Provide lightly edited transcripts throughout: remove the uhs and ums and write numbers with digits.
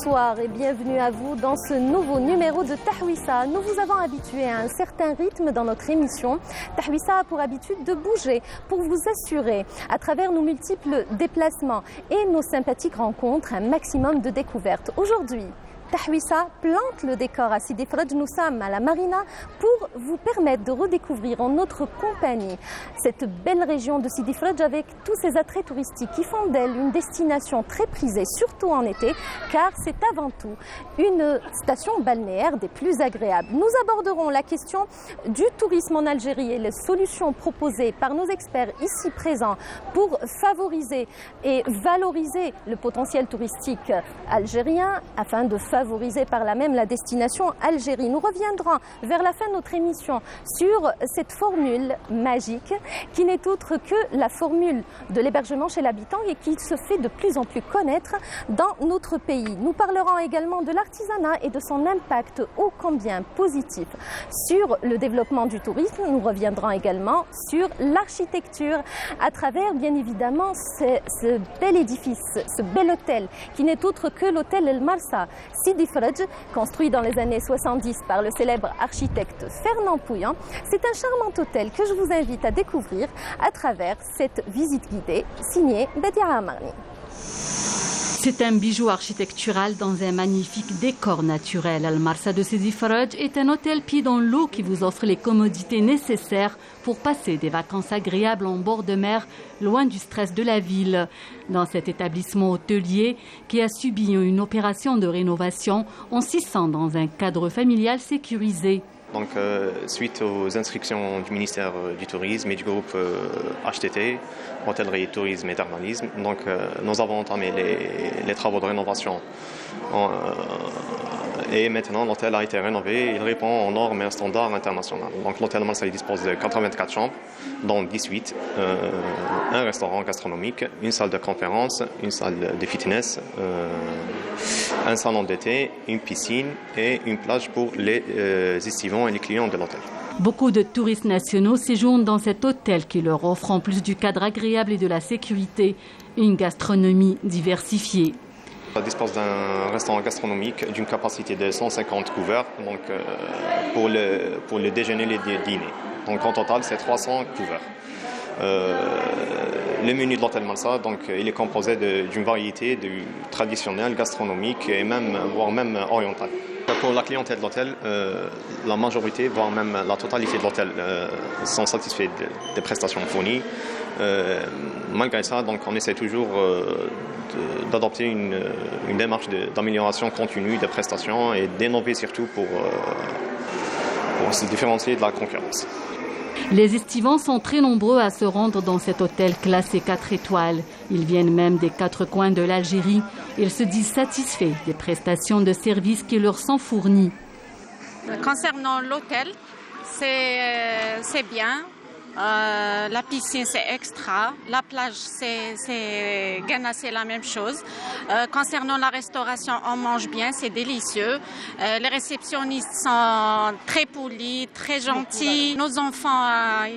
Bonsoir et bienvenue à vous dans ce nouveau numéro de Tahwissa. Nous vous avons habitué à un certain rythme dans notre émission. Tahwissa a pour habitude de bouger pour vous assurer, à travers nos multiples déplacements et nos sympathiques rencontres, un maximum de découvertes. Aujourd'hui, Tahwissa plante le décor à Sidi Fradj. Nous sommes à la Marina pour vous permettre de redécouvrir en notre compagnie cette belle région de Sidi Fradj avec tous ses attraits touristiques qui font d'elle une destination très prisée, surtout en été, car c'est avant tout une station balnéaire des plus agréables. Nous aborderons la question du tourisme en Algérie et les solutions proposées par nos experts ici présents pour favoriser et valoriser le potentiel touristique algérien afin de favoriser par là même la destination Algérie. Nous reviendrons vers la fin de notre émission sur cette formule magique qui n'est autre que la formule de l'hébergement chez l'habitant et qui se fait de plus en plus connaître dans notre pays. Nous parlerons également de l'artisanat et de son impact ô combien positif sur le développement du tourisme. Nous reviendrons également sur l'architecture à travers bien évidemment ce bel édifice, ce bel hôtel qui n'est autre que l'hôtel El Marsa Sidi Fradj, construit dans les années 70 par le célèbre architecte Fernand Pouillant. C'est un charmant hôtel que je vous invite à découvrir à travers cette visite guidée signée Bedia Amarni. C'est un bijou architectural dans un magnifique décor naturel. Al Marsa de Sidi Fradj est un hôtel pied dans l'eau qui vous offre les commodités nécessaires pour passer des vacances agréables en bord de mer, loin du stress de la ville. Dans cet établissement hôtelier qui a subi une opération de rénovation, on s'y sent dans un cadre familial sécurisé. Donc, suite aux instructions du ministère du Tourisme et du groupe HTT, Hôtellerie, Tourisme et Thermalisme, donc, nous avons entamé les travaux de rénovation. Et maintenant, l'hôtel a été rénové. Il répond aux normes et aux standards internationaux. Donc, l'hôtel Marsa dispose de 84 chambres, dont 18, un restaurant gastronomique, une salle de conférence, une salle de fitness, un salon d'été, une piscine et une plage pour les estivants et les clients de l'hôtel. Beaucoup de touristes nationaux séjournent dans cet hôtel qui leur offre en plus du cadre agréable et de la sécurité, une gastronomie diversifiée. On dispose d'un restaurant gastronomique d'une capacité de 150 couverts donc, pour le déjeuner et le dîner. Donc en total, c'est 300 couverts. Le menu de l'hôtel Marsa, donc, il est composé d'une variété traditionnelle, gastronomique et voire même orientale. Pour la clientèle de l'hôtel, la majorité, voire même la totalité de l'hôtel sont satisfaits des prestations fournies. Malgré ça, donc, on essaie toujours d'adopter une démarche d'amélioration continue des prestations et d'innover surtout pour se différencier de la concurrence. Les estivants sont très nombreux à se rendre dans cet hôtel classé 4 étoiles. Ils viennent même des 4 coins de l'Algérie. Ils se disent satisfaits des prestations de services qui leur sont fournies. Concernant l'hôtel, c'est bien. La piscine, c'est extra. La plage, c'est Ghana, c'est la même chose. Concernant la restauration, on mange bien, c'est délicieux. Les réceptionnistes sont très polis, très gentils. Nos enfants,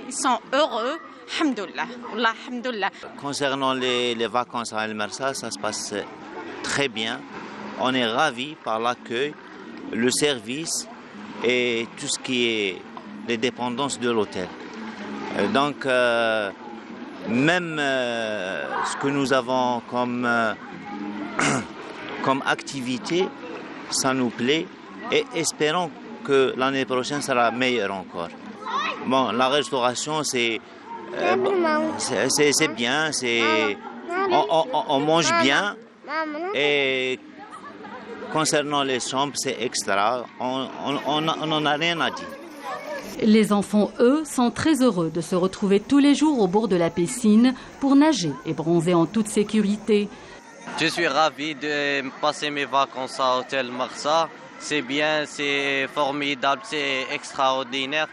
ils sont heureux. Alhamdoulilah. Alhamdoulilah. Concernant les vacances à Al Marsa, ça se passe très bien. On est ravis par l'accueil, le service et tout ce qui est les dépendances de l'hôtel. Donc, même ce que nous avons comme activité, ça nous plaît et espérons que l'année prochaine sera meilleure encore. Bon, la restauration, c'est bien, on mange bien et concernant les chambres, c'est extra, on n'en a rien à dire. Les enfants, eux, sont très heureux de se retrouver tous les jours au bord de la piscine pour nager et bronzer en toute sécurité. Je suis ravi de passer mes vacances à l'hôtel Marsa. C'est bien, c'est formidable, c'est extraordinaire.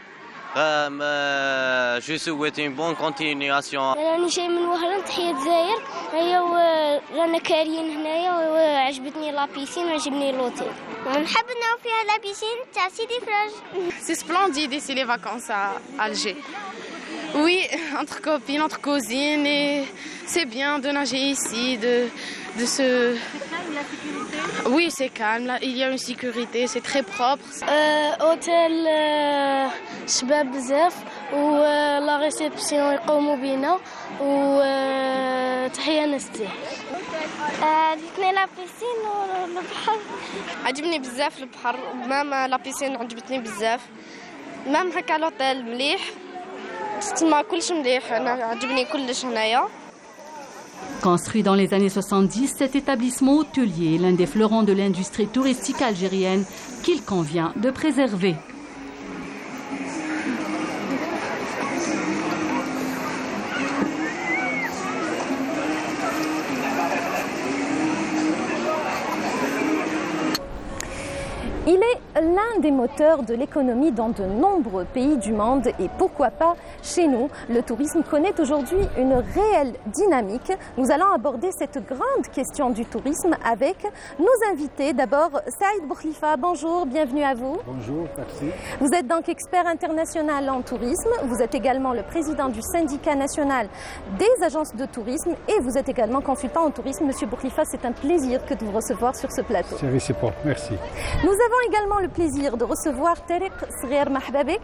Je souhaite une bonne continuation. أنا جاي من وهران تحية الجزائر هيا ورانا كاريين هنايا وعجبتني لا بيسين وعجبني لوتيل ونحب نروح فيها لا بيسين تاع سيدي فرج. C'est splendide ici les vacances à Alger. Oui, entre copines, entre cousines et c'est bien de nager ici, de se... La sécurité? Oui, c'est calme. Là, il y a une sécurité, c'est très propre. Hôtel شباب بزاف ولا ريسبسيون يقوموا بينا وتحية نستي. عجبتني لا بيسين والبحر. عجبني بزاف البحر، مام لا بيسين عجبتني بزاف. مام هكا لوطيل مليح. تما كلش مليح، انا عجبني كلش هنايا. Construit dans les années 70, cet établissement hôtelier est l'un des fleurons de l'industrie touristique algérienne qu'il convient de préserver. Il est l'un des moteurs de l'économie dans de nombreux pays du monde et pourquoi pas chez nous. Le tourisme connaît aujourd'hui une réelle dynamique. Nous allons aborder cette grande question du tourisme avec nos invités. D'abord, Saïd Boukhlifa, bonjour, bienvenue à vous. Bonjour, merci. Vous êtes donc expert international en tourisme. Vous êtes également le président du syndicat national des agences de tourisme et vous êtes également consultant en tourisme. Monsieur Boukhlifa, c'est un plaisir que de vous recevoir sur ce plateau. C'est réciproque, merci. Nous avons également le plaisir de recevoir Tariq Sghir Mahbabek.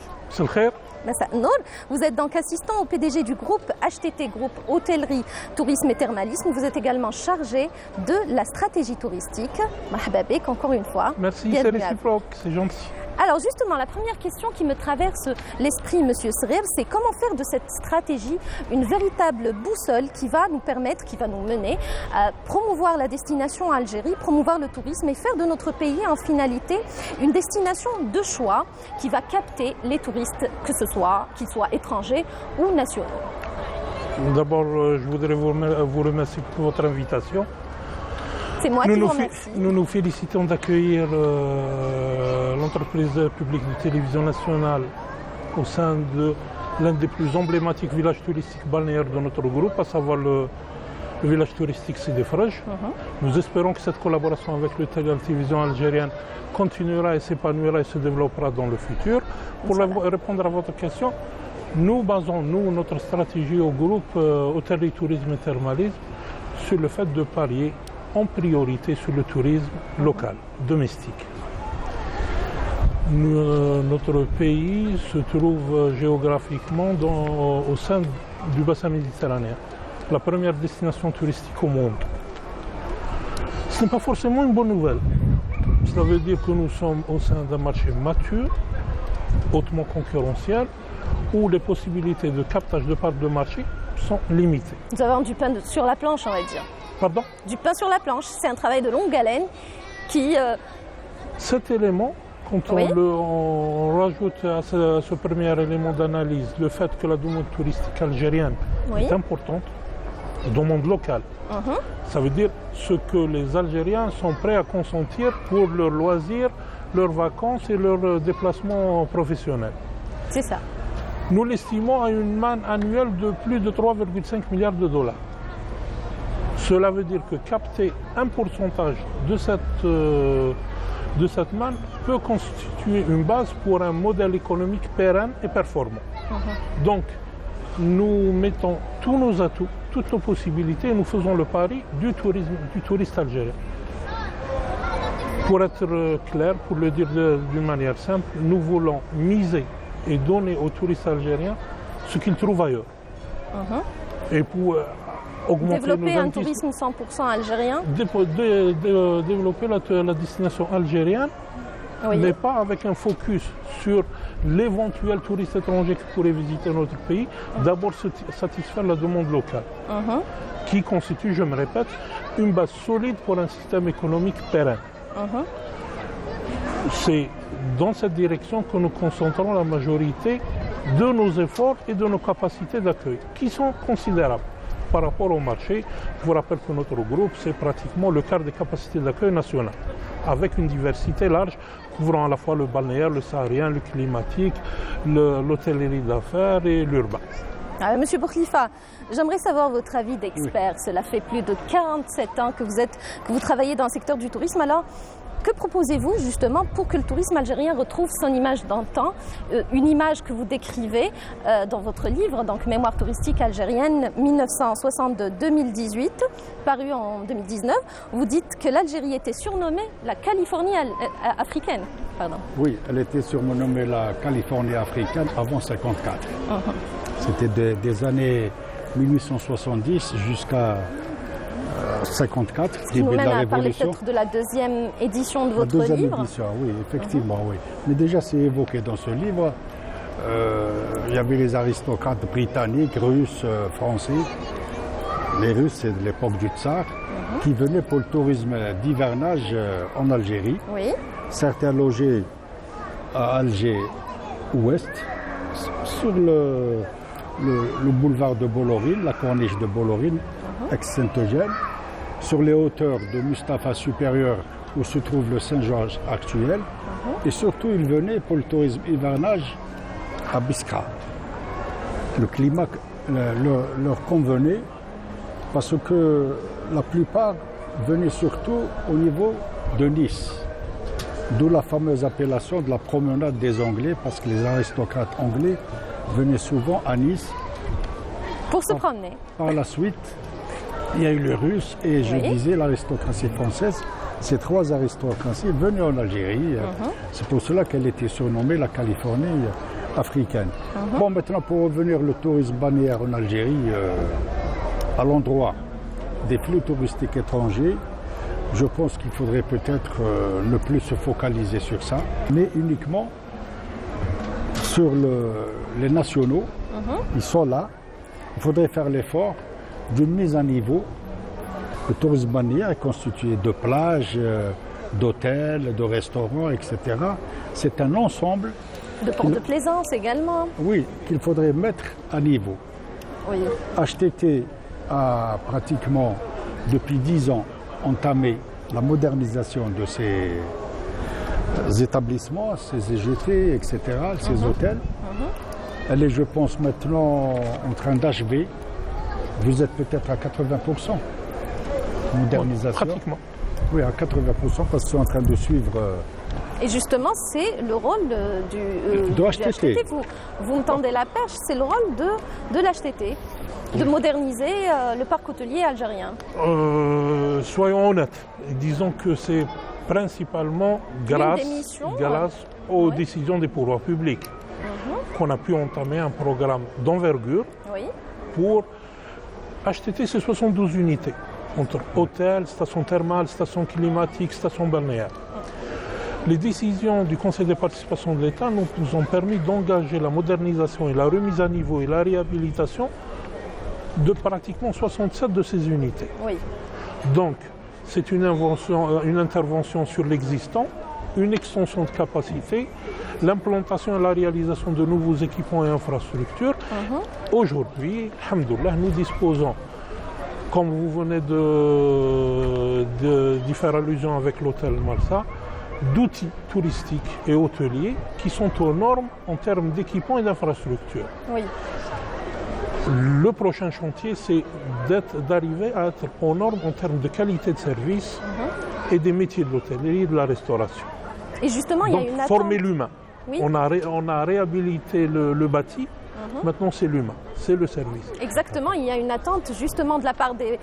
Vous êtes donc assistant au PDG du groupe HTT, groupe Hôtellerie, Tourisme et Thermalisme. Vous êtes également chargé de la stratégie touristique. Mahbabek, encore une fois. Merci, c'est réciproque, c'est gentil. Alors justement, la première question qui me traverse l'esprit, Monsieur Sghir, c'est comment faire de cette stratégie une véritable boussole qui va nous permettre, qui va nous mener à promouvoir la destination Algérie, promouvoir le tourisme et faire de notre pays en finalité une destination de choix qui va capter les touristes, que ce soit qu'ils soient étrangers ou nationaux. D'abord, je voudrais vous remercier pour votre invitation. C'est moi qui vous remercie. Nous nous félicitons d'accueillir l'entreprise publique de télévision nationale au sein de l'un des plus emblématiques villages touristiques balnéaires de notre groupe, à savoir le village touristique Sidi Fraj. Nous espérons que cette collaboration avec la télévision algérienne continuera et s'épanouira et se développera dans le futur. Pour répondre à votre question, nous basons notre stratégie au groupe Hôtellerie, Tourisme et Thermalisme sur le fait de parier en priorité sur le tourisme local, domestique. Notre pays se trouve géographiquement au sein du bassin méditerranéen, la première destination touristique au monde. Ce n'est pas forcément une bonne nouvelle. Cela veut dire que nous sommes au sein d'un marché mature, hautement concurrentiel, où les possibilités de captage de parts de marché sont limitées. Nous avons du pain sur la planche, on va dire. Pardon ? Du pain sur la planche, c'est un travail de longue haleine qui... Cet élément, quand on rajoute à ce premier élément d'analyse le fait que la demande touristique algérienne est importante, la demande locale, ça veut dire ce que les Algériens sont prêts à consentir pour leurs loisirs, leurs vacances et leurs déplacements professionnels. C'est ça. Nous l'estimons à une manne annuelle de plus de 3,5 milliards de dollars. Cela veut dire que capter un pourcentage de cette manne peut constituer une base pour un modèle économique pérenne et performant. Donc, nous mettons tous nos atouts, toutes nos possibilités et nous faisons le pari du touriste algérien. Pour être clair, pour le dire d'une manière simple, nous voulons miser et donner aux touristes algériens ce qu'ils trouvent ailleurs. Et pour développer un tourisme 100% algérien. Développer la destination algérienne, mais pas avec un focus sur l'éventuel touriste étranger qui pourrait visiter notre pays. D'abord satisfaire la demande locale, qui constitue, je me répète, une base solide pour un système économique pérenne. C'est dans cette direction que nous concentrons la majorité de nos efforts et de nos capacités d'accueil, qui sont considérables. Par rapport au marché, je vous rappelle que notre groupe, c'est pratiquement le quart des capacités d'accueil nationales, avec une diversité large, couvrant à la fois le balnéaire, le saharien, le climatique, l'hôtellerie d'affaires et l'urbain. Monsieur Boukhlifa, j'aimerais savoir votre avis d'expert. Cela fait plus de 47 ans que vous travaillez dans le secteur du tourisme. Alors, Que proposez-vous justement pour que le tourisme algérien retrouve son image d'antan, une image que vous décrivez dans votre livre, donc Mémoire touristique algérienne 1962-2018, paru en 2019. Vous dites que l'Algérie était surnommée la Californie africaine. Pardon. Oui, elle était surnommée la Californie africaine avant 1954. C'était des années 1870 jusqu'à 54, début de la Révolution. Parler peut-être de la deuxième édition de votre livre. La deuxième édition, oui, effectivement, oui. Mais déjà, c'est évoqué dans ce livre. Il y avait les aristocrates britanniques, russes, français. Les Russes, c'est de l'époque du Tsar, qui venaient pour le tourisme d'hivernage en Algérie. Oui. Certains logeaient à Alger-Ouest, sur le boulevard de Bollorine, la corniche de Bollorine, ex-Saint-Eugène, sur les hauteurs de Mustapha supérieur où se trouve le Saint-Georges actuel. Et surtout, ils venaient pour le tourisme hivernage à Biskra. Le climat leur convenait parce que la plupart venaient surtout au niveau de Nice. D'où la fameuse appellation de la promenade des Anglais, parce que les aristocrates anglais venaient souvent à Nice. Pour se promener. Par la suite, il y a eu les Russes et je disais l'aristocratie française. Ces trois aristocraties venaient en Algérie. C'est pour cela qu'elle était surnommée la Californie africaine. Bon, maintenant pour revenir le tourisme balnéaire en Algérie, à l'endroit des flux touristiques étrangers, je pense qu'il faudrait peut-être ne plus se focaliser sur ça, mais uniquement sur les nationaux. Ils sont là. Il faudrait faire l'effort d'une mise à niveau. Le tourisme balnéaire est constitué de plages, d'hôtels, de restaurants, etc. C'est un ensemble. De ports de plaisance également. Oui, qu'il faudrait mettre à niveau. Oui. HTT a pratiquement, depuis 10 ans, entamé la modernisation de ces établissements, ces EGT, etc., ces hôtels. Elle est, je pense, maintenant en train d'achever. Vous êtes peut-être à 80% modernisation. Pratiquement. Oui, à 80%, parce qu'ils sont en train de suivre. Et justement, c'est le rôle du HTT. Vous me tendez la perche, c'est le rôle de l'HTT, de moderniser le parc hôtelier algérien. Soyons honnêtes, disons que c'est principalement grâce aux décisions des pouvoirs publics qu'on a pu entamer un programme d'envergure pour HTT, c'est 72 unités, entre hôtels, stations thermales, stations climatiques, stations balnéaires. Les décisions du Conseil de participation de l'État nous ont permis d'engager la modernisation et la remise à niveau et la réhabilitation de pratiquement 67 de ces unités. Oui. Donc, c'est une intervention sur l'existant, une extension de capacité, l'implantation et la réalisation de nouveaux équipements et infrastructures. Aujourd'hui, alhamdoulilah, nous disposons, comme vous venez d'y faire allusion avec l'hôtel Marsa, d'outils touristiques et hôteliers qui sont aux normes en termes d'équipements et d'infrastructures. Oui. Le prochain chantier, c'est d'arriver à être aux normes en termes de qualité de service et des métiers de l'hôtellerie et de la restauration. Et justement, il y a une attente. Former l'humain. Oui. On a réhabilité le bâti. Maintenant, c'est l'humain, c'est le service. Exactement, il y a une attente justement de la part des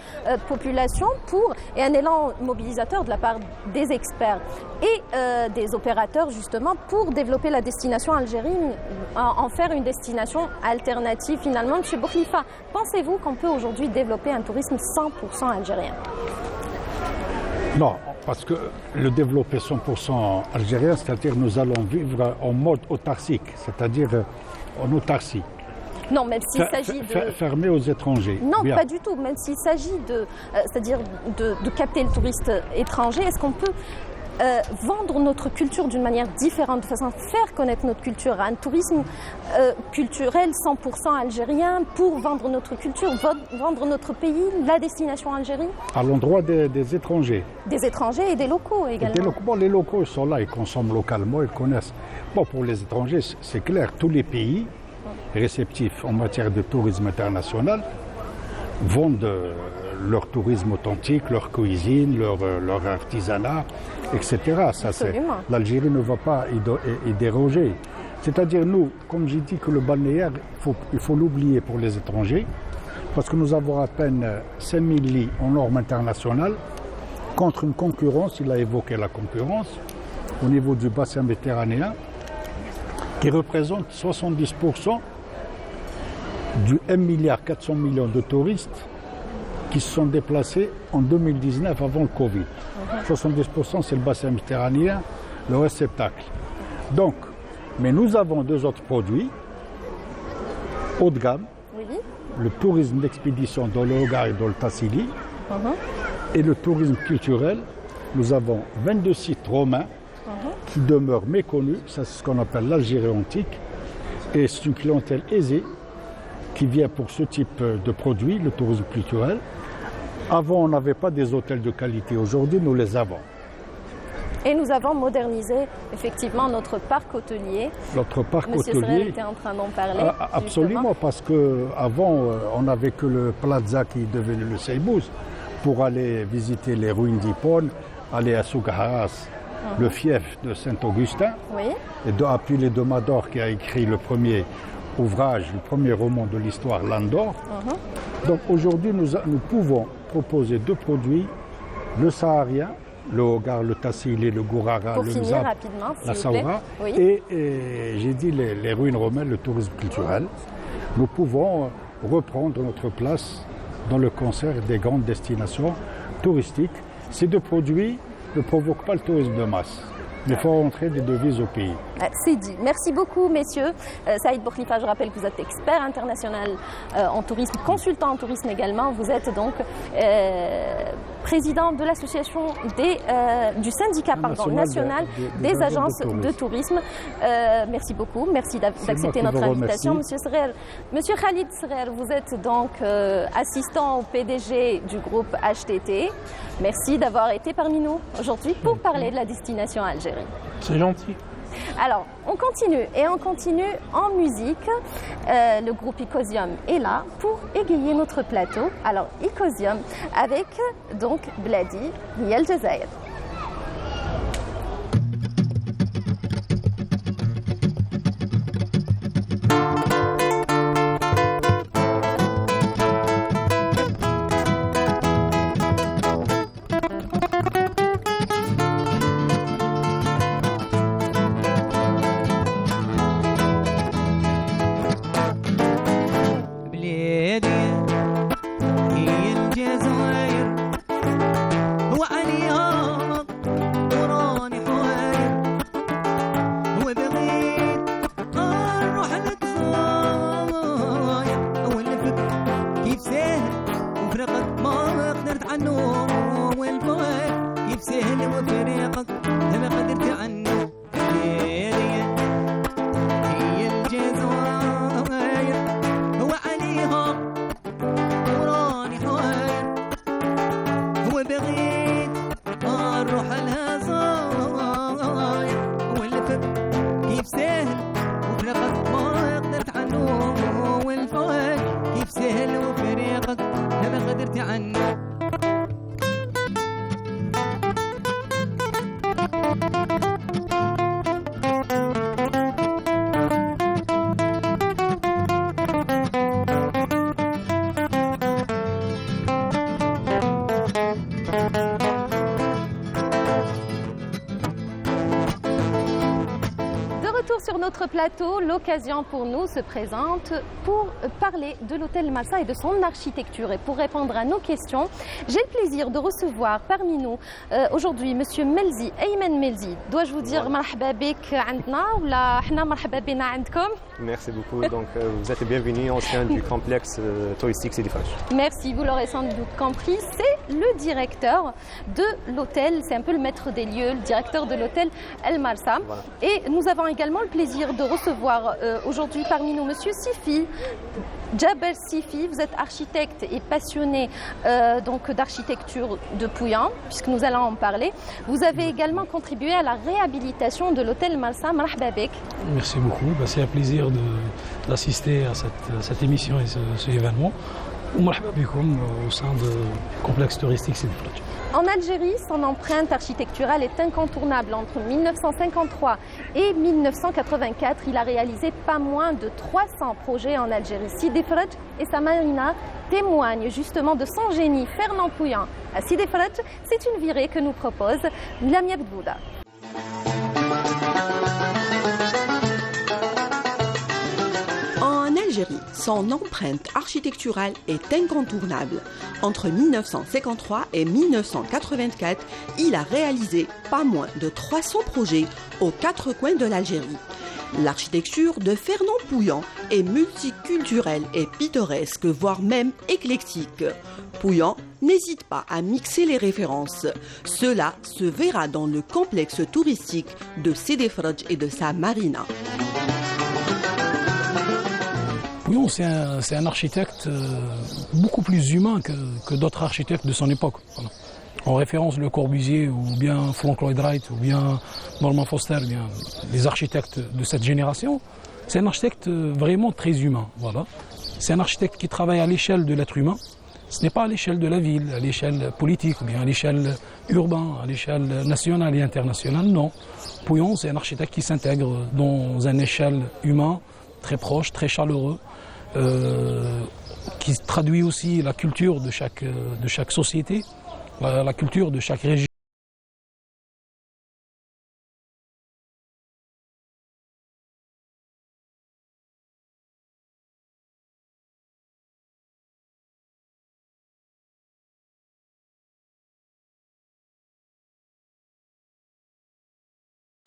populations et un élan mobilisateur de la part des experts et des opérateurs justement pour développer la destination algérienne, en faire une destination alternative finalement. Chez Boukhlifa, pensez-vous qu'on peut aujourd'hui développer un tourisme 100% algérien ? Non, parce que le développer 100% algérien, c'est-à-dire nous allons vivre en mode autarcique, c'est-à-dire en autarcie. Non, même s'il s'agit de... Fermé aux étrangers. Non, pas du tout. Même s'il s'agit c'est-à-dire de capter le touriste étranger, est-ce qu'on peut vendre notre culture d'une manière différente, de façon à faire connaître notre culture, un tourisme culturel 100% algérien pour vendre notre culture, vendre notre pays, la destination Algérie? À l'endroit des étrangers. Des étrangers et des locaux également. Les locaux ils sont là, ils consomment localement, ils connaissent. Bon, pour les étrangers, c'est clair, tous les pays réceptifs en matière de tourisme international vendent leur tourisme authentique, leur cuisine, leur artisanat, etc. L'Algérie ne va pas y déroger. C'est-à-dire nous, comme j'ai dit que le balnéaire, il faut l'oublier pour les étrangers, parce que nous avons à peine 5000 lits en normes internationales, contre une concurrence, il a évoqué la concurrence, au niveau du bassin méditerranéen, qui représente 70% du 1,4 milliard de touristes qui se sont déplacés en 2019 avant le Covid. 70% c'est le bassin méditerranéen, le réceptacle. Donc, mais nous avons deux autres produits haut de gamme, le tourisme d'expédition dans le Hogar et dans le Tassili, et le tourisme culturel. Nous avons 22 sites romains qui demeurent méconnus, ça c'est ce qu'on appelle l'Algérie antique, et c'est une clientèle aisée qui vient pour ce type de produits, le tourisme culturel. Avant, on n'avait pas des hôtels de qualité, aujourd'hui nous les avons. Et nous avons modernisé effectivement notre parc hôtelier. Notre parc Monsieur hôtelier. Srel était en train d'en parler. Absolument, parce qu'avant, on n'avait que le Plaza qui devenait le Seybouz pour aller visiter les ruines d'Hippone, aller à Sougaras, le fief de Saint-Augustin, et puis les Domador qui a écrit le premier ouvrage, le premier roman de l'histoire, Landor. Donc aujourd'hui, nous pouvons proposer deux produits, le saharien, le Hogar, le Tassili, le Gourara, le Mzab, la Saoura, et j'ai dit les ruines romaines, le tourisme culturel. Nous pouvons reprendre notre place dans le concert des grandes destinations touristiques. Ces deux produits ne provoquent pas le tourisme de masse, mais il faut rentrer des devises au pays. C'est dit. Merci beaucoup, messieurs. Saïd Boukhlifa, je rappelle que vous êtes expert international en tourisme, consultant en tourisme également. Vous êtes donc président de l'association du syndicat national des agences de tourisme. Merci beaucoup. Merci d'accepter notre invitation. Monsieur Srel. Monsieur Khalid Srel, vous êtes donc assistant au PDG du groupe HTT. Merci d'avoir été parmi nous aujourd'hui pour parler de la destination Algérie. C'est gentil. Alors, on continue en musique. Le groupe Icosium est là pour égayer notre plateau. Alors, Icosium avec donc Bladi, Hiya Jazair. Sur notre plateau, l'occasion pour nous se présente pour parler de l'hôtel Marsa et de son architecture. Et pour répondre à nos questions, j'ai le plaisir de recevoir parmi nous aujourd'hui Monsieur Melzi, Ayman Melzi. Dois-je vous dire marhaba bik عندنا ولا حنا مرحبا بنا عندكم? Merci beaucoup. Donc vous êtes bienvenue au sein du complexe touristique Sidi Faj. Merci, vous l'aurez sans doute compris, c'est le directeur de l'hôtel, c'est un peu le maître des lieux, le directeur de l'hôtel El Marsa. Voilà. Et nous avons également le plaisir de recevoir aujourd'hui parmi nous Monsieur Sifi, Djabel Sifi. Vous êtes architecte et passionné donc d'architecture de Pouillan, puisque nous allons en parler. Vous avez également contribué à la réhabilitation de l'hôtel Marsa. Marhaba bik. Merci beaucoup. C'est un plaisir d'assister à cette émission et ce événement. ومرحبا بكم au sein du complexe touristique Sidi Ferraj. En Algérie, son empreinte architecturale est incontournable. Entre 1953 et 1984, il a réalisé pas moins de 300 projets en Algérie. Sidi Ferraj et sa marina témoignent justement de son génie. Fernand Pouyan à Sidi Ferraj, c'est une virée que nous propose Lamia Bouda. En Algérie, son empreinte architecturale est incontournable. Entre 1953 et 1984, il a réalisé pas moins de 300 projets aux quatre coins de l'Algérie. L'architecture de Fernand Pouyan est multiculturelle et pittoresque, voire même éclectique. Pouyan n'hésite pas à mixer les références. Cela se verra dans le complexe touristique de Sidi Ferraj et de sa marina. Pouyan, c'est un architecte beaucoup plus humain que d'autres architectes de son époque. Voilà. En référence Le Corbusier ou bien Frank Lloyd Wright ou bien Norman Foster, bien les architectes de cette génération, c'est un architecte vraiment très humain. Voilà. C'est un architecte qui travaille à l'échelle de l'être humain. Ce n'est pas à l'échelle de la ville, à l'échelle politique, ou bien à l'échelle urbaine, à l'échelle nationale et internationale. Non. Pouyan, c'est un architecte qui s'intègre dans une échelle humaine, très proche, très chaleureux, qui traduit aussi la culture de chaque société, la culture de chaque région.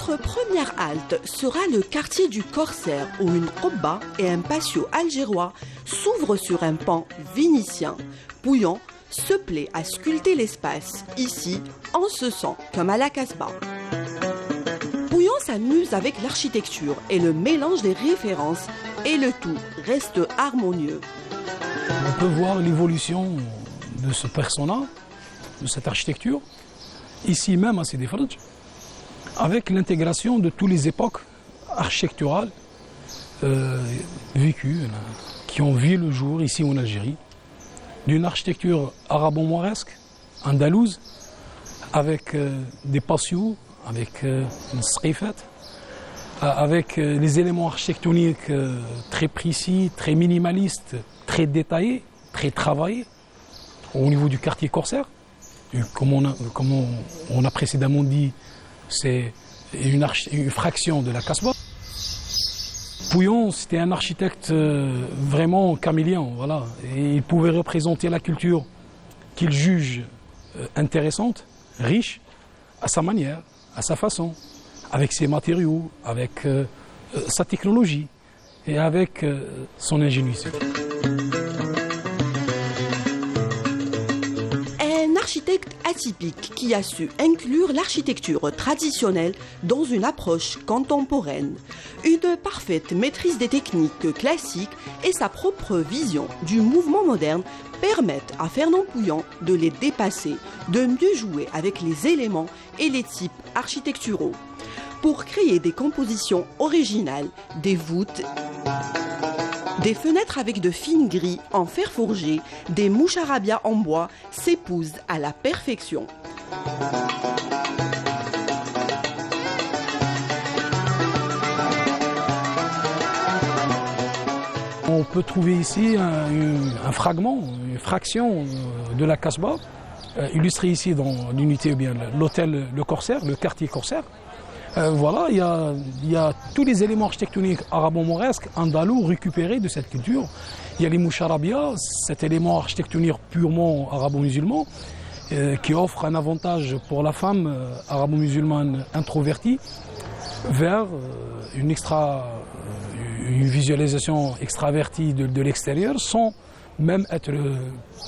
Notre première halte sera le quartier du Corsaire où une qobba et un patio algérois s'ouvrent sur un pan vénitien. Pouyan se plaît à sculpter l'espace. Ici, on se sent comme à la Casbah. Pouyan s'amuse avec l'architecture et le mélange des références et le tout reste harmonieux. On peut voir l'évolution de ce persona, de cette architecture, ici même à Sidi Ferraj, avec l'intégration de toutes les époques architecturales vécues, qui ont vu le jour ici en Algérie, d'une architecture arabo-mauresque, andalouse, avec des patios, avec une sqifat, avec les éléments architectoniques très précis, très minimalistes, très détaillés, très travaillés, au niveau du quartier Corsaire. Comme on a précédemment dit, c'est une fraction de la Casbah. Pouyan, c'était un architecte vraiment caméléon, voilà. Et il pouvait représenter la culture qu'il juge intéressante, riche, à sa manière, à sa façon, avec ses matériaux, avec sa technologie et avec son ingénuité. Architecte atypique qui a su inclure l'architecture traditionnelle dans une approche contemporaine. Une parfaite maîtrise des techniques classiques et sa propre vision du mouvement moderne permettent à Fernand Pouyan de les dépasser, de mieux jouer avec les éléments et les types architecturaux. Pour créer des compositions originales, des voûtes, des fenêtres avec de fines grilles en fer forgé, des moucharabias en bois s'épousent à la perfection. On peut trouver ici un fragment, une fraction de la Casbah, illustré ici dans l'unité, bien l'hôtel Le Corsaire, le quartier Corsaire. Voilà, il y a tous les éléments architectoniques arabo-mauresques, andalous, récupérés de cette culture. Il y a les moucharabias, cet élément architectonique purement arabo-musulman, qui offre un avantage pour la femme arabo-musulmane introvertie vers une visualisation extravertie de l'extérieur sans même être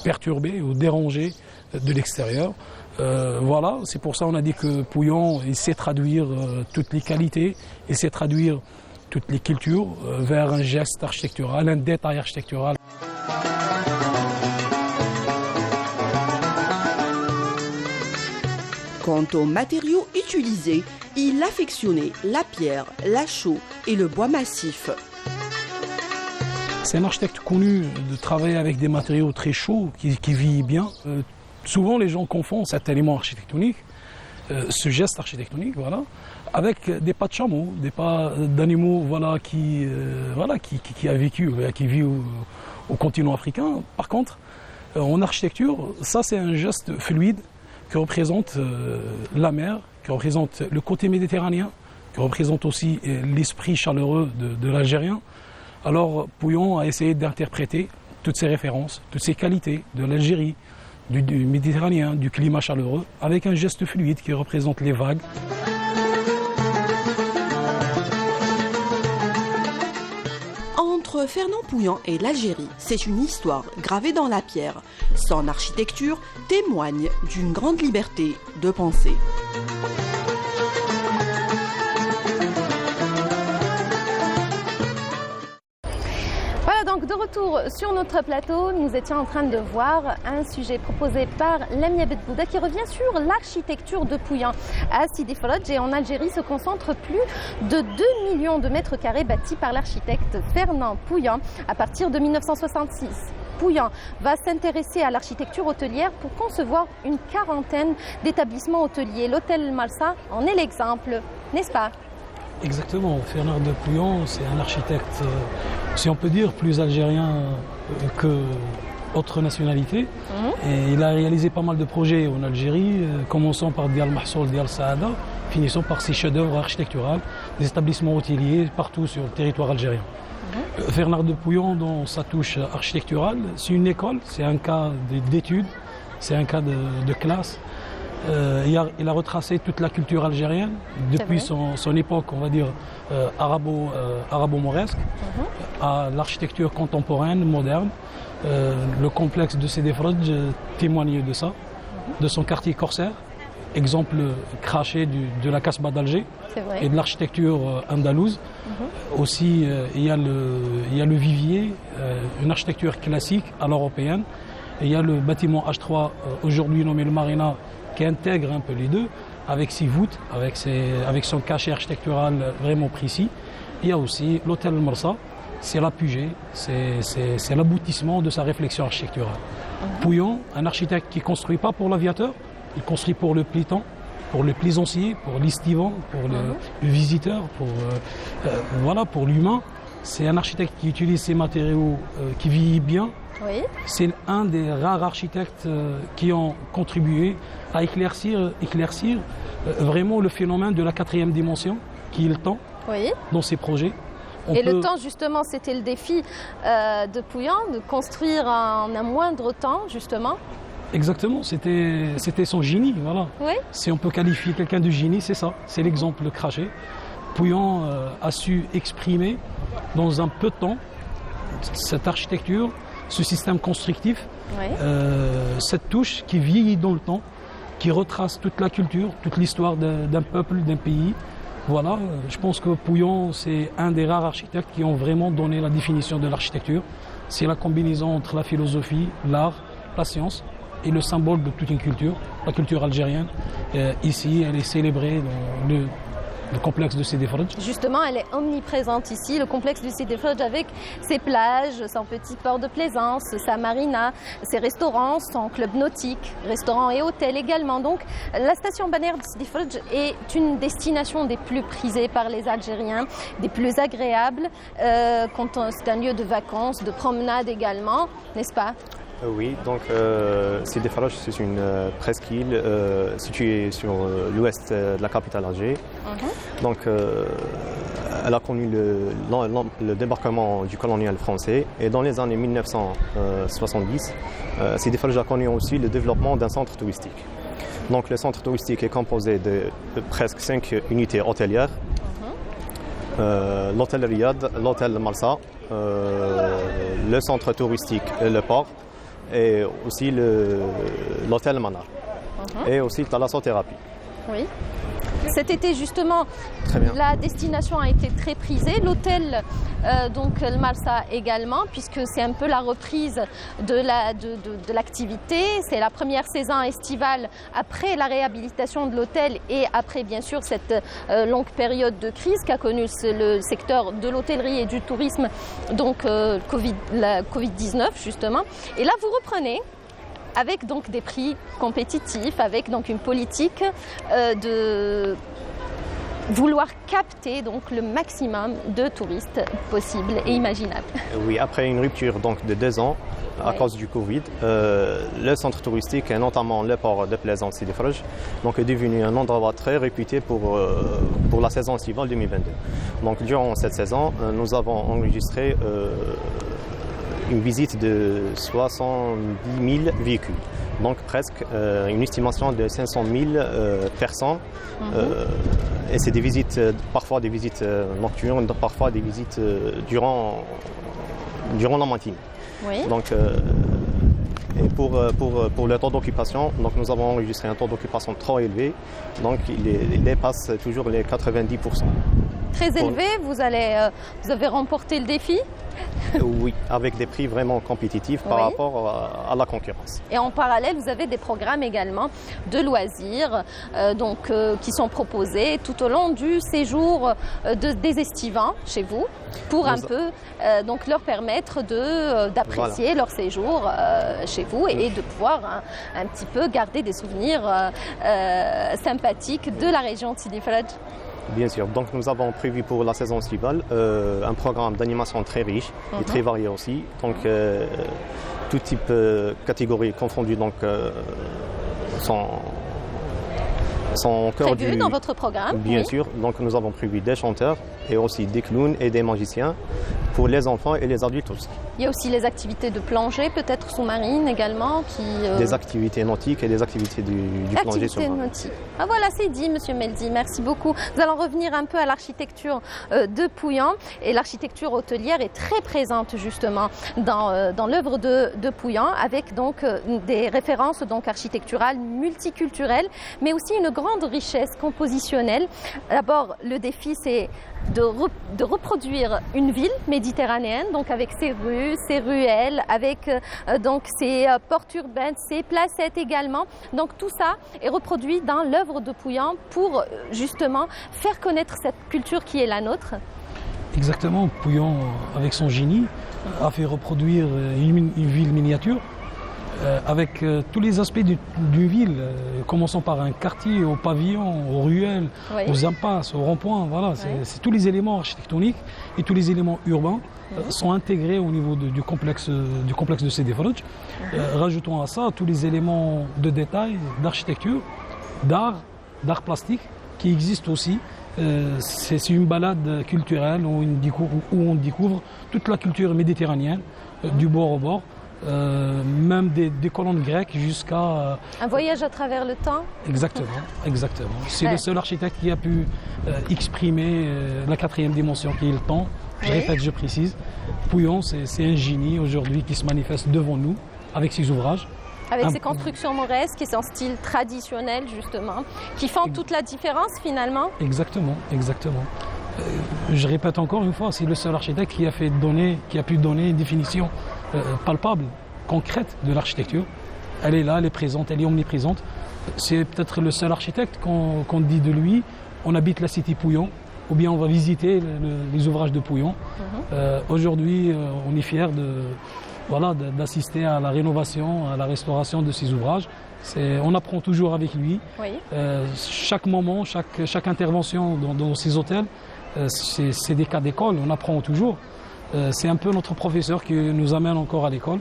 perturbée ou dérangée de l'extérieur. Voilà, c'est pour ça qu'on a dit que Pouyan sait traduire toutes les qualités, il sait traduire toutes les cultures vers un geste architectural, un détail architectural. Quant aux matériaux utilisés, il affectionnait la pierre, la chaux et le bois massif. C'est un architecte connu de travailler avec des matériaux très chauds, qui vieillit bien. Souvent, les gens confondent cet élément architectonique, ce geste architectonique, voilà, avec des pas de chameau, des pas d'animaux, voilà, qui a vécu, qui vit au continent africain. Par contre, en architecture, ça c'est un geste fluide qui représente la mer, qui représente le côté méditerranéen, qui représente aussi l'esprit chaleureux de l'Algérien. Alors Pouillon a essayé d'interpréter toutes ces références, toutes ces qualités de l'Algérie, du Méditerranéen, du climat chaleureux, avec un geste fluide qui représente les vagues. Entre Fernand Pouillon et l'Algérie, c'est une histoire gravée dans la pierre. Son architecture témoigne d'une grande liberté de penser. Donc de retour sur notre plateau, nous étions en train de voir un sujet proposé par Lamia Bedbouda qui revient sur l'architecture de Pouillon. À Sidi Ferredj et en Algérie se concentrent plus de 2 millions de mètres carrés bâtis par l'architecte Fernand Pouillon à partir de 1966. Pouillon va s'intéresser à l'architecture hôtelière pour concevoir une quarantaine d'établissements hôteliers. L'hôtel Marsa en est l'exemple, n'est-ce pas ? Exactement. Fernand de Pouillon, c'est un architecte, si on peut dire, plus algérien que autre nationalité. Et il a réalisé pas mal de projets en Algérie, commençant par Dial Mahsoul, Dial Saada, finissant par ses chefs-d'œuvre architecturaux, des établissements hôteliers partout sur le territoire algérien. Fernand de Pouillon, dans sa touche architecturale, c'est une école, c'est un cas d'étude, c'est un cas de classe. Il a retracé toute la culture algérienne depuis son époque, on va dire, arabo-mauresque, à l'architecture contemporaine, moderne. Le complexe de Sidi Ferredj témoigne de ça, de son quartier corsaire, exemple craché de la Casbah d'Alger et de l'architecture andalouse. Aussi, il y a le vivier, une architecture classique à l'européenne. Et il y a le bâtiment H3, aujourd'hui nommé le Marina, qui intègre un peu les deux, avec ses voûtes, avec son cachet architectural vraiment précis. Il y a aussi l'hôtel Marsa, c'est l'apogée, c'est l'aboutissement de sa réflexion architecturale. Pouillon, un architecte qui ne construit pas pour l'aviateur, il construit pour le plitant, pour le plaisancier, pour l'estivant, pour le visiteur, pour l'humain. C'est un architecte qui utilise ses matériaux, qui vieillit bien. Oui. C'est un des rares architectes qui ont contribué à éclaircir vraiment le phénomène de la 4e dimension, qui est le temps, dans ses projets. Le temps, justement, c'était le défi de Pouillon, de construire en un moindre temps, justement. Exactement, c'était son génie, voilà. Oui. Si on peut qualifier quelqu'un de génie, c'est ça, c'est l'exemple craché. Pouillon a su exprimer dans un peu de temps cette architecture, ce système constructif, cette touche qui vieillit dans le temps, qui retrace toute la culture, toute l'histoire d'un peuple, d'un pays. Voilà, je pense que Pouillon, c'est un des rares architectes qui ont vraiment donné la définition de l'architecture. C'est la combinaison entre la philosophie, l'art, la science et le symbole de toute une culture, la culture algérienne. Ici, elle est célébrée dans le complexe de Sidi Ferredj. Justement, elle est omniprésente ici, le complexe de Sidi Ferredj, avec ses plages, son petit port de plaisance, sa marina, ses restaurants, son club nautique, restaurants et hôtels également. Donc, la station balnéaire de Sidi Ferredj est une destination des plus prisées par les Algériens, des plus agréables, c'est un lieu de vacances, de promenade également, n'est-ce pas ? Oui, donc Sidi Ferredj, c'est une presqu'île située sur l'ouest de la capitale Alger. Donc, elle a connu le débarquement du colonial français et dans les années 1970, Sidi Ferredj a connu aussi le développement d'un centre touristique. Donc, le centre touristique est composé de presque 5 unités hôtelières. L'hôtel Riyad, l'hôtel Marsa, le centre touristique et le port, et aussi l'hôtel Manar, et aussi la thalassothérapie. Oui. Cet été, justement, la destination a été très prisée. L'hôtel, donc le Marsa également, puisque c'est un peu la reprise de l'activité. C'est la première saison estivale après la réhabilitation de l'hôtel et après, bien sûr, cette longue période de crise qu'a connue le secteur de l'hôtellerie et du tourisme, donc la Covid-19, justement. Et là, vous reprenez avec donc des prix compétitifs, avec donc une politique de vouloir capter donc le maximum de touristes possible et imaginable. Oui, après une rupture donc de 2 ans à cause du Covid, le centre touristique, et notamment le port de plaisance Sidi Frej, donc est devenu un endroit très réputé pour la saison estivale 2022. Donc durant cette saison, nous avons enregistré une visite de 70 000 véhicules, donc presque une estimation de 500 000 personnes. Et c'est des visites, parfois des visites nocturnes, parfois des visites durant la matinée. Oui. Donc, et pour le taux d'occupation, donc nous avons enregistré un taux d'occupation trop élevé, donc il dépasse toujours les 90%. Très élevé, vous avez remporté le défi? Oui, avec des prix vraiment compétitifs par rapport à la concurrence. Et en parallèle, vous avez des programmes également de loisirs qui sont proposés tout au long du séjour des estivants chez vous pour un peu donc leur permettre d'apprécier leur séjour chez vous et de pouvoir un petit peu garder des souvenirs sympathiques de la région de Sidi Frej. Bien sûr, donc nous avons prévu pour la saison estivale un programme d'animation très riche et très varié aussi. Donc tout type de catégories confondues donc, sont au cœur prévu dans votre programme. Bien sûr, donc nous avons prévu des chanteurs et aussi des clowns et des magiciens pour les enfants et les adultes aussi. Il y a aussi les activités de plongée, peut-être sous-marine également. Des activités nautiques et des activités du plongée sous-marin. Ah voilà, c'est dit, Monsieur Meldi, merci beaucoup. Nous allons revenir un peu à l'architecture de Pouyan. Et l'architecture hôtelière est très présente justement dans l'œuvre de Pouyan, avec donc des références donc architecturales, multiculturelles, mais aussi une grande richesse compositionnelle. D'abord, le défi, c'est de reproduire une ville méditerranéenne, donc avec ses rues, ses ruelles, avec donc ses portes urbaines, ses placettes également. Donc tout ça est reproduit dans l'œuvre de Pouyan pour justement faire connaître cette culture qui est la nôtre. Exactement, Pouyan, avec son génie, a fait reproduire une ville miniature avec tous les aspects d'une ville, commençant par un quartier, au pavillon, aux ruelles, aux impasses, aux ronds-points. Voilà, c'est tous les éléments architectoniques et tous les éléments urbains sont intégrés au niveau du complexe de Sidi Frej. Rajoutons à ça tous les éléments de détail, d'architecture, d'art plastique qui existent aussi. C'est une balade culturelle où on découvre toute la culture méditerranéenne, du bord au bord. Même des colonnes grecques jusqu'à... Un voyage à travers le temps. Exactement. C'est le seul architecte qui a pu exprimer la 4e dimension qui est le temps. Je répète, je précise. Pouyan, c'est un génie aujourd'hui qui se manifeste devant nous avec ses ouvrages. Avec ses constructions mauresques et son style traditionnel justement, qui font toute la différence finalement. Exactement. Je répète encore une fois, c'est le seul architecte qui a pu donner une définition palpable, concrète de l'architecture. Elle est là, elle est présente, elle est omniprésente. C'est peut-être le seul architecte qu'on dit de lui, on habite la cité Pouyan, ou bien on va visiter les ouvrages de Pouyan. Aujourd'hui, on est fiers d'assister à la rénovation, à la restauration de ces ouvrages. On apprend toujours avec lui. Chaque moment, chaque intervention dans ces hôtels, c'est des cas d'école, on apprend toujours. C'est un peu notre professeur qui nous amène encore à l'école.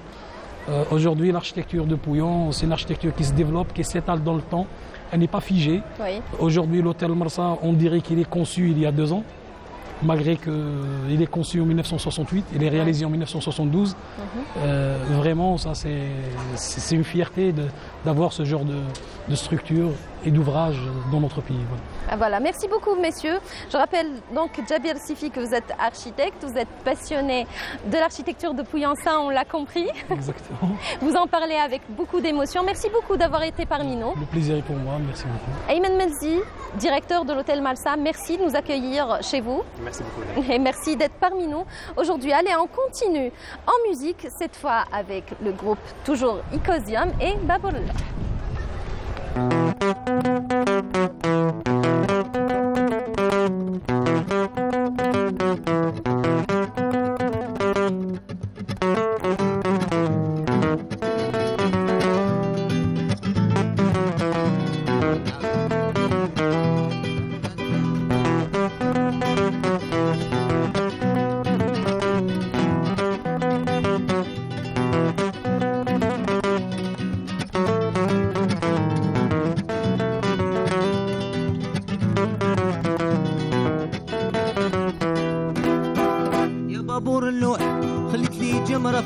Aujourd'hui, l'architecture de Pouyan, c'est une architecture qui se développe, qui s'étale dans le temps. Elle n'est pas figée. Aujourd'hui, l'hôtel Marsa, on dirait qu'il est conçu il y a 2 ans, malgré qu'il est conçu en 1968, il est réalisé en 1972. Vraiment, ça, c'est une fierté d'avoir ce genre de structure et d'ouvrage dans notre pays. Voilà. Voilà, merci beaucoup messieurs. Je rappelle donc Djabir Sifi que vous êtes architecte, vous êtes passionné de l'architecture de Pouillansin, on l'a compris. Exactement. Vous en parlez avec beaucoup d'émotion. Merci beaucoup d'avoir été parmi nous. Le plaisir est pour moi, merci beaucoup. Ayman Melzi, directeur de l'hôtel Marsa, merci de nous accueillir chez vous. Merci beaucoup. Et merci d'être parmi nous aujourd'hui. Allez, on continue en musique, cette fois avec le groupe toujours Icosium et Babourla.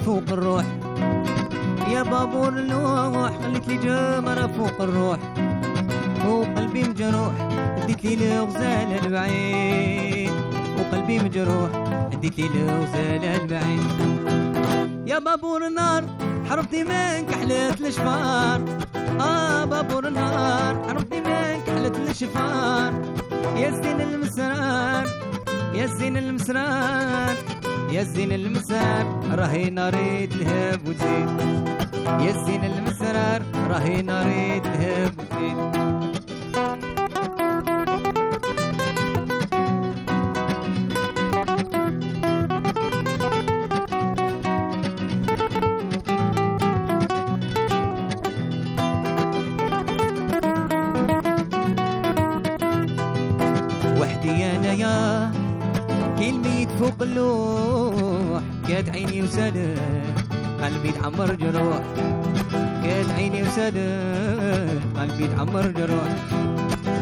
فوق الروح يا بابور اللوح خليت لي جمرة فوق الروح وقلبي مجروح اديت لي الغزال البعيد وقلبي مجروح اديت لي الغزال البعيد يا بابور النار حرفتي من كحلة الشفار بابور النار حرفتي من كحلة الشفار يا زين المسرار يا زين المسرار يا زين المسرار راهي ناري تلهب وتزيد يا زين المسرار راهي ناري تلهب وتزيد وحدي انا يا كلمة فوق اللوح كاد عيني وسادة قلبي تعمر جروح كاد عيني وسادة قلبي تعمر جروح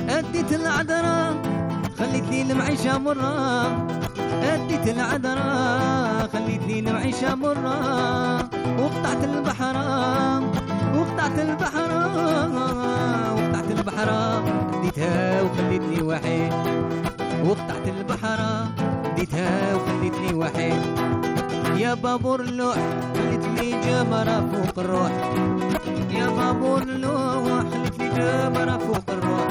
أديت العذراء خليت لي المعيشة مرة أديت العذراء خليت لي المعيشة مرة وقطعت البحر وقطعت البحر وقطعت البحر أديتها وخليتني وحيد وقطعت البحر اديتها وخليتني وحيد يا بابور اللوح خليت لي جمرة فوق الروح يا بابور اللوح خليت لي جمرة فوق الروح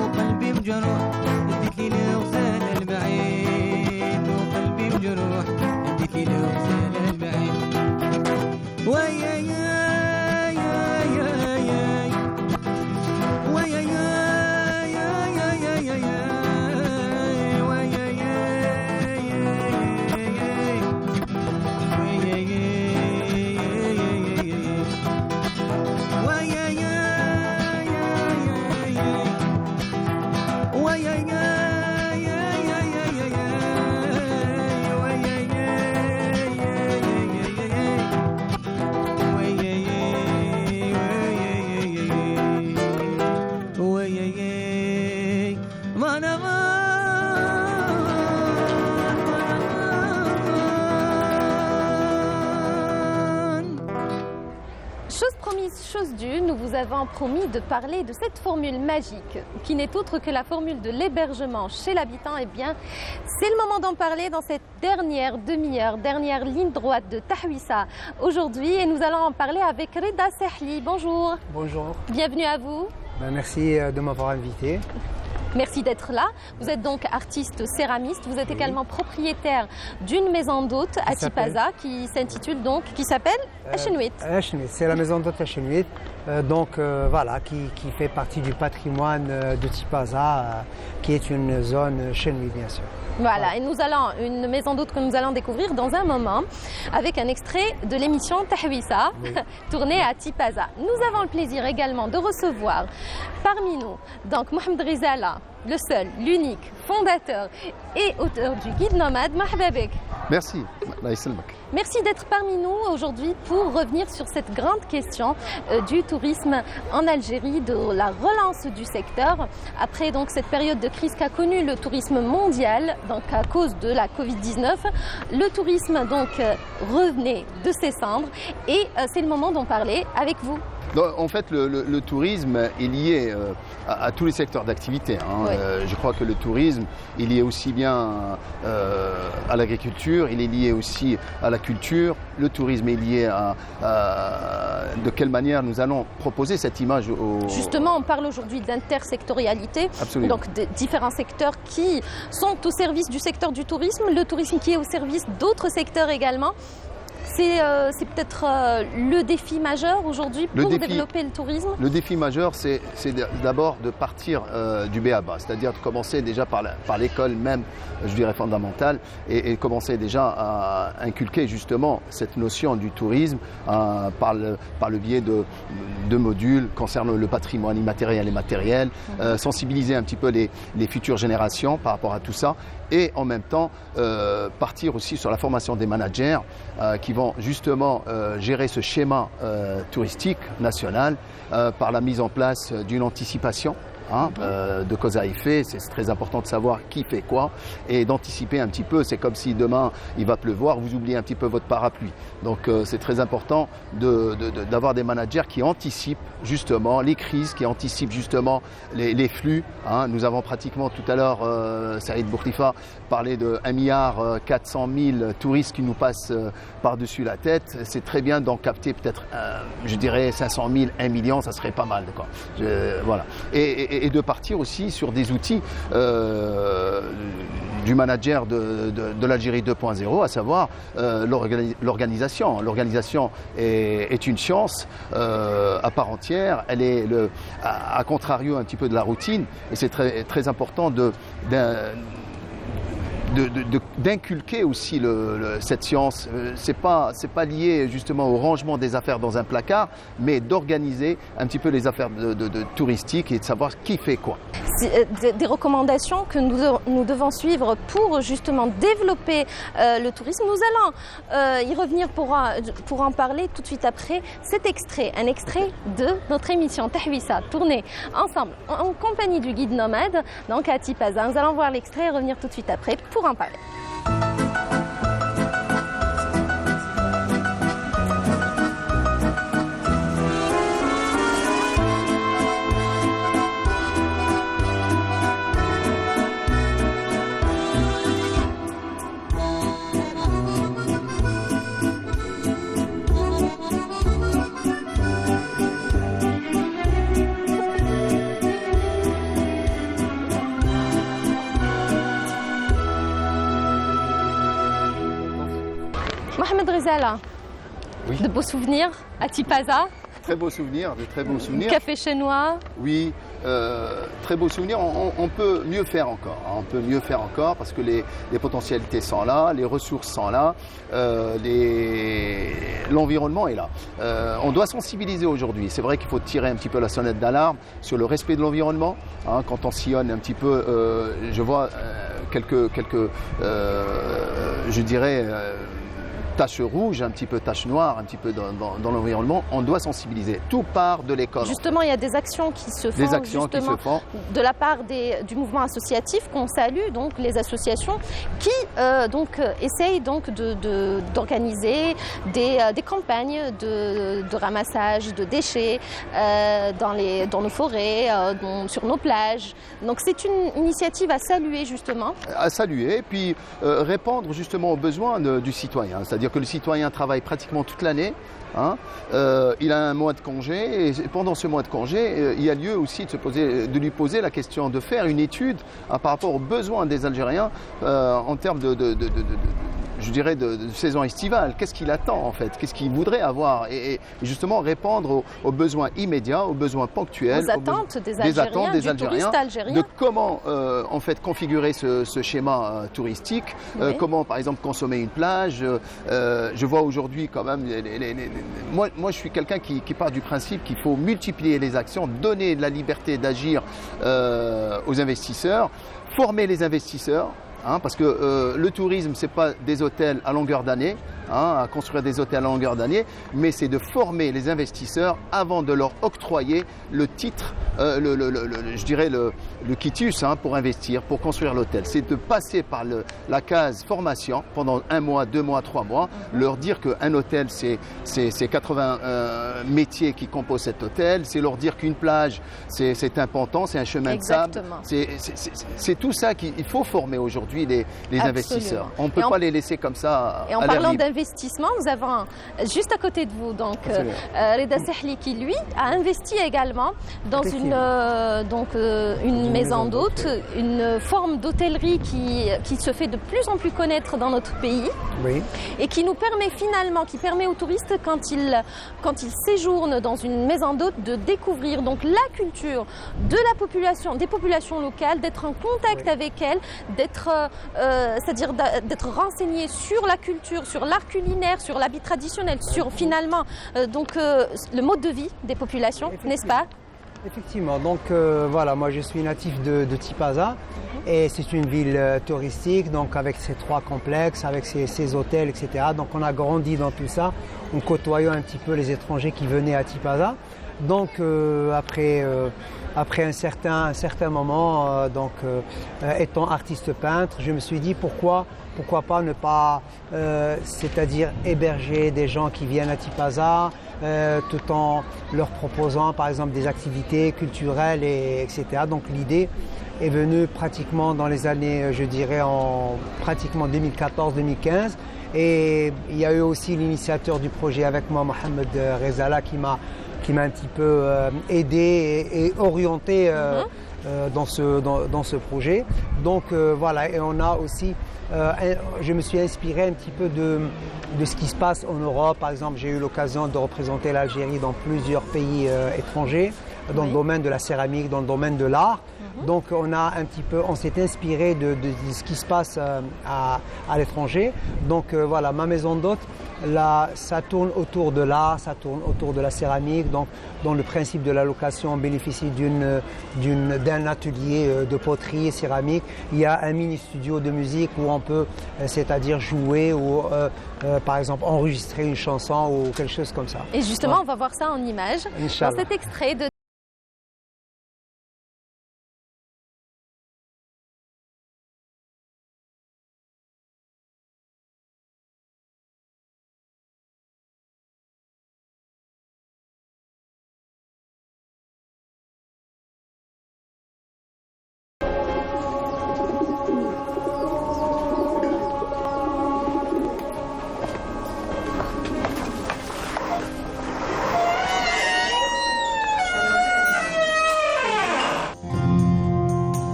وقلبي مجروح اديت لي الغزال البعيد وقلبي مجروح اديت لي الغزال البعيد ويا يا يا يا يا ويا يا يا يا يا يا Chose due, nous vous avons promis de parler de cette formule magique qui n'est autre que la formule de l'hébergement chez l'habitant. Eh bien, c'est le moment d'en parler dans cette dernière demi-heure, dernière ligne droite de Tahwissa aujourd'hui et nous allons en parler avec Reda Sehli. Bonjour. Bonjour. Bienvenue à vous. Merci de m'avoir invité. Merci d'être là. Vous êtes donc artiste céramiste. Vous êtes également propriétaire d'une maison d'hôte à Tipaza qui s'intitule donc, qui s'appelle Achenouit. Achenouit, c'est la maison d'hôte Achenouit. Voilà, qui fait partie du patrimoine de Tipaza, qui est une zone chenouit bien sûr. Voilà, et nous allons, une maison d'hôte que nous allons découvrir dans un moment avec un extrait de l'émission Tahwissa, oui. Tournée à Tipaza. Nous avons le plaisir également de recevoir parmi nous donc Mohamed Rizala, le seul, l'unique fondateur et auteur du guide nomade. Marhaba bek. Merci. Merci d'être parmi nous aujourd'hui pour revenir sur cette grande question du tourisme en Algérie, de la relance du secteur après donc cette période de crise qu'a connue le tourisme mondial, donc à cause de la Covid-19. Le tourisme donc revenait de ses cendres et c'est le moment d'en parler avec vous. Donc, en fait, le tourisme est lié à tous les secteurs d'activité. Oui. Je crois que le tourisme est lié aussi bien à l'agriculture, il est lié aussi à la culture. Le tourisme est lié à de quelle manière nous allons proposer cette image aux... Justement, on parle aujourd'hui d'intersectorialité, donc de différents secteurs qui sont au service du secteur du tourisme, le tourisme qui est au service d'autres secteurs également. C'est peut-être le défi majeur aujourd'hui pour développer le tourisme. Le défi majeur, c'est d'abord de partir du B.A.-ba, c'est-à-dire de commencer déjà par l'école même, je dirais fondamentale, et commencer déjà à inculquer justement cette notion du tourisme par le biais de modules concernant le patrimoine immatériel et matériel, sensibiliser un petit peu les futures générations par rapport à tout ça, et en même temps partir aussi sur la formation des managers qui vont justement gérer ce schéma touristique national par la mise en place d'une anticipation de cause à effet. C'est très important de savoir qui fait quoi et d'anticiper un petit peu. C'est comme si demain il va pleuvoir, vous oubliez un petit peu votre parapluie. Donc c'est très important d'avoir des managers qui anticipent justement les crises, qui anticipent justement les flux. Nous avons pratiquement tout à l'heure, Saïd Bourtifa parlait de 1,4 milliard touristes qui nous passent par-dessus la tête. C'est très bien d'en capter peut-être, je dirais 500 000, 1 million, ça serait pas mal. Quoi. Voilà. Et de partir aussi sur des outils du manager de l'Algérie 2.0, à savoir l'organisation. L'organisation est une science à part entière, elle est à contrario un petit peu de la routine, et c'est très, très important d'inculquer aussi cette science. C'est pas lié justement au rangement des affaires dans un placard, mais d'organiser un petit peu les affaires touristiques et de savoir qui fait quoi. Des recommandations que nous devons suivre pour justement développer le tourisme. Nous allons y revenir pour en parler tout de suite après cet extrait, un extrait de notre émission Tahwissa, tournée ensemble en compagnie du guide nomade, donc à Tipaza. Nous allons voir l'extrait et revenir tout de suite après pour en parler. Mohamed Rizala, oui. De beaux souvenirs à Tipaza. Très beaux souvenirs, de très beaux souvenirs. Café chinois. Oui, très beaux souvenirs. On peut mieux faire encore. On peut mieux faire encore parce que les potentialités sont là, les ressources sont là, l'environnement est là. On doit sensibiliser aujourd'hui. C'est vrai qu'il faut tirer un petit peu la sonnette d'alarme sur le respect de l'environnement. Quand on sillonne un petit peu, je vois quelques je dirais, taches rouges, un petit peu taches noires, un petit peu dans l'environnement, on doit sensibiliser. Tout part de l'école. Justement, il y a des actions qui se font, de la part du mouvement associatif qu'on salue, donc les associations qui essayent donc d'organiser des campagnes de ramassage de déchets dans nos forêts, sur nos plages. Donc c'est une initiative à saluer justement. À saluer et puis répondre justement aux besoins du citoyen. C'est-à-dire que le citoyen travaille pratiquement toute l'année. Il a un mois de congé et pendant ce mois de congé, il y a lieu aussi de lui poser la question de faire une étude par rapport aux besoins des Algériens en termes je dirais de saison estivale. Qu'est-ce qu'il attend en fait? Qu'est-ce qu'il voudrait avoir? Et justement répondre aux besoins immédiats, aux besoins ponctuels, aux attentes des Algériens, du touriste algérien. De comment en fait configurer ce schéma touristique, oui. Comment par exemple consommer une plage. Je vois aujourd'hui quand même moi je suis quelqu'un qui part du principe qu'il faut multiplier les actions, donner de la liberté d'agir aux investisseurs, former les investisseurs. Parce que le tourisme, ce n'est pas des hôtels à longueur d'année, à construire des hôtels à longueur d'année, mais c'est de former les investisseurs avant de leur octroyer le titre, je dirais le quitus pour investir, pour construire l'hôtel. C'est de passer par la case formation pendant 1 mois, 2 mois, 3 mois, leur dire qu'un hôtel c'est 80 métiers qui composent cet hôtel, c'est leur dire qu'une plage, c'est un ponton, c'est un chemin de sable. C'est tout ça qu'il faut former aujourd'hui les investisseurs. On ne peut pas les laisser comme ça. Et en parlant d'investissement, nous avons juste à côté de vous donc Reda Sehli qui lui a investi également dans une maison d'hôtes, une forme d'hôtellerie qui se fait de plus en plus connaître dans notre pays et qui nous permet finalement, qui permet aux touristes quand ils séjournent dans une maison d'hôtes de découvrir donc la culture de la population, des populations locales, d'être en contact avec elles, c'est-à-dire d'être renseigné sur la culture, sur l'art culinaire, sur l'habit traditionnel, sur finalement le mode de vie des populations, n'est-ce pas? Effectivement, donc voilà, moi je suis natif de Tipaza et c'est une ville touristique, donc avec ses 3 complexes, avec ses hôtels, etc. Donc on a grandi dans tout ça, en côtoyant un petit peu les étrangers qui venaient à Tipaza. Donc après un certain moment, étant artiste peintre, je me suis dit pourquoi pas ne pas, c'est-à-dire héberger des gens qui viennent à Tipaza, tout en leur proposant par exemple des activités culturelles, etc. Donc l'idée est venue pratiquement dans les années, je dirais en pratiquement 2014-2015. Et il y a eu aussi l'initiateur du projet avec moi, Mohamed Rezala, qui m'a un petit peu aidé et orienté dans ce projet. Donc voilà, et on a aussi, je me suis inspiré un petit peu de ce qui se passe en Europe. Par exemple, j'ai eu l'occasion de représenter l'Algérie dans plusieurs pays étrangers, dans le domaine de la céramique, dans le domaine de l'art. Donc on s'est inspiré de ce qui se passe à l'étranger. Donc voilà, ma maison d'hôtes, là, ça tourne autour de l'art, ça tourne autour de la céramique. Donc dans le principe de la location, on bénéficie d'un atelier de poterie et céramique. Il y a un mini studio de musique où on peut, c'est-à-dire jouer ou par exemple enregistrer une chanson ou quelque chose comme ça. Et justement, on va voir ça en images dans cet extrait de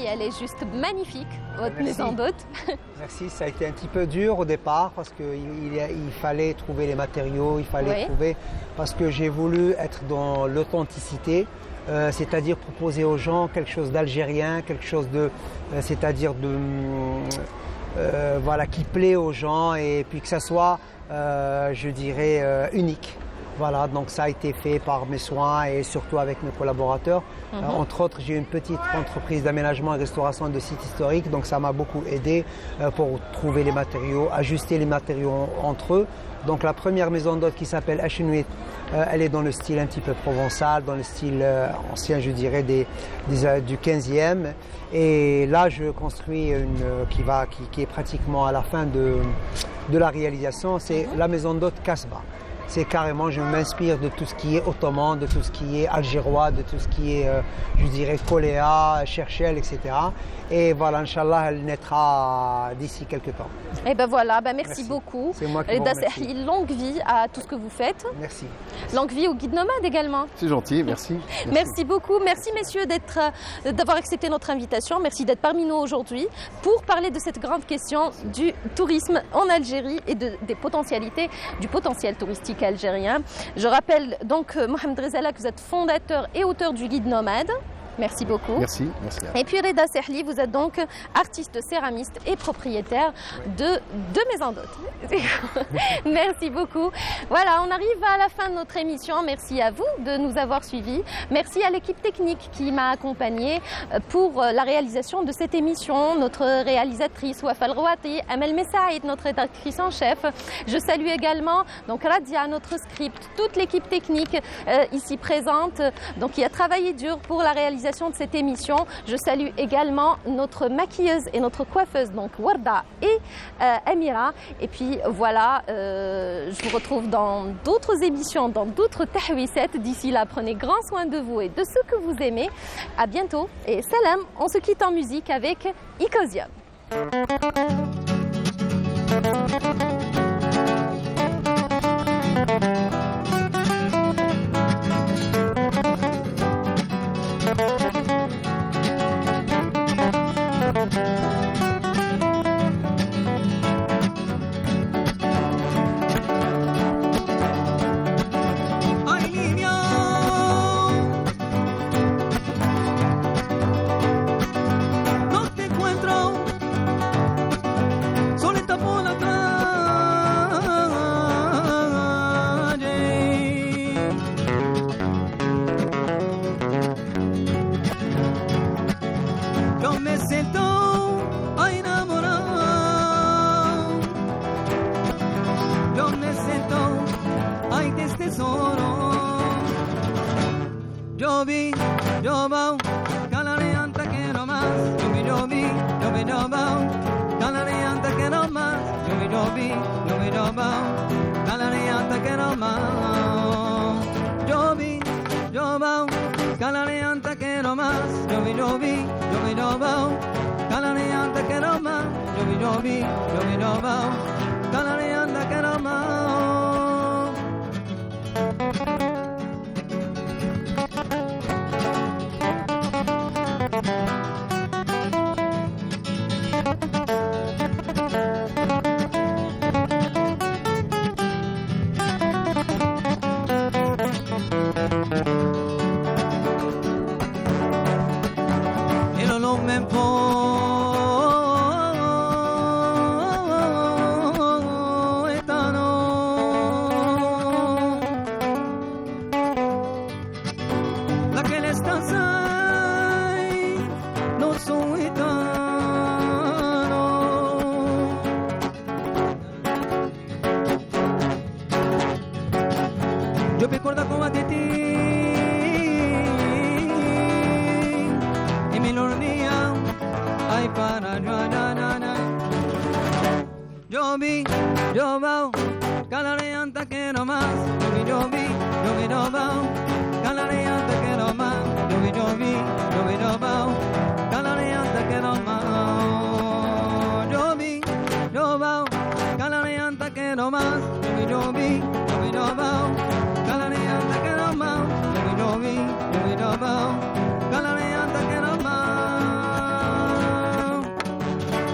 Elle est juste magnifique, votre maison d'hôte. Merci, ça a été un petit peu dur au départ parce qu'il fallait trouver les matériaux, il fallait trouver, parce que j'ai voulu être dans l'authenticité, c'est-à-dire proposer aux gens quelque chose d'algérien, quelque chose de, c'est-à-dire de, voilà, qui plaît aux gens et puis que ça soit, je dirais, unique. Voilà, donc ça a été fait par mes soins et surtout avec mes collaborateurs. Entre autres, j'ai une petite entreprise d'aménagement et restauration de sites historiques, donc ça m'a beaucoup aidé pour trouver les matériaux, ajuster les matériaux entre eux. Donc la première maison d'hôte qui s'appelle Achenuit, elle est dans le style un petit peu provençal, dans le style ancien, je dirais, du 15e. Et là, je construis une qui est pratiquement à la fin de la réalisation, c'est la maison d'hôte Casbah. C'est carrément, je m'inspire de tout ce qui est ottoman, de tout ce qui est algérois, de tout ce qui est, je dirais, Koléa, Cherchel, etc. Et voilà, Inch'Allah, elle naîtra d'ici quelques temps. Et ben voilà, merci beaucoup. C'est moi qui vous remercie. Longue vie à tout ce que vous faites. Merci. Longue vie au guide nomade également. C'est gentil, merci. Merci beaucoup. Merci messieurs d'avoir accepté notre invitation. Merci d'être parmi nous aujourd'hui pour parler de cette grande question du tourisme en Algérie et du potentiel touristique algérien. Je rappelle donc, Mohamed Rezala, que vous êtes fondateur et auteur du guide nomade. Merci beaucoup. Merci. Et puis Reda Serhli, vous êtes donc artiste céramiste et propriétaire de maisons d'hôtes. Merci beaucoup. Voilà, on arrive à la fin de notre émission. Merci à vous de nous avoir suivis. Merci à l'équipe technique qui m'a accompagnée pour la réalisation de cette émission. Notre réalisatrice Wafa Al-Rouati, Amel Messaïd, notre rédactrice en chef. Je salue également donc Radia, notre script, toute l'équipe technique ici présente, donc qui a travaillé dur pour la réalisation de cette émission. Je salue également notre maquilleuse et notre coiffeuse, donc Warda et Amira. Et puis voilà, je vous retrouve dans d'autres émissions, dans d'autres tahwissat. D'ici là, prenez grand soin de vous et de ceux que vous aimez. À bientôt et salam. On se quitte en musique avec Icosium. Yo me acuerdo como de ti y melodía ay para na. Yo vi, yo veo, calareanta que no más. Yo vi, yo veo, calareanta que no más. Yo vi.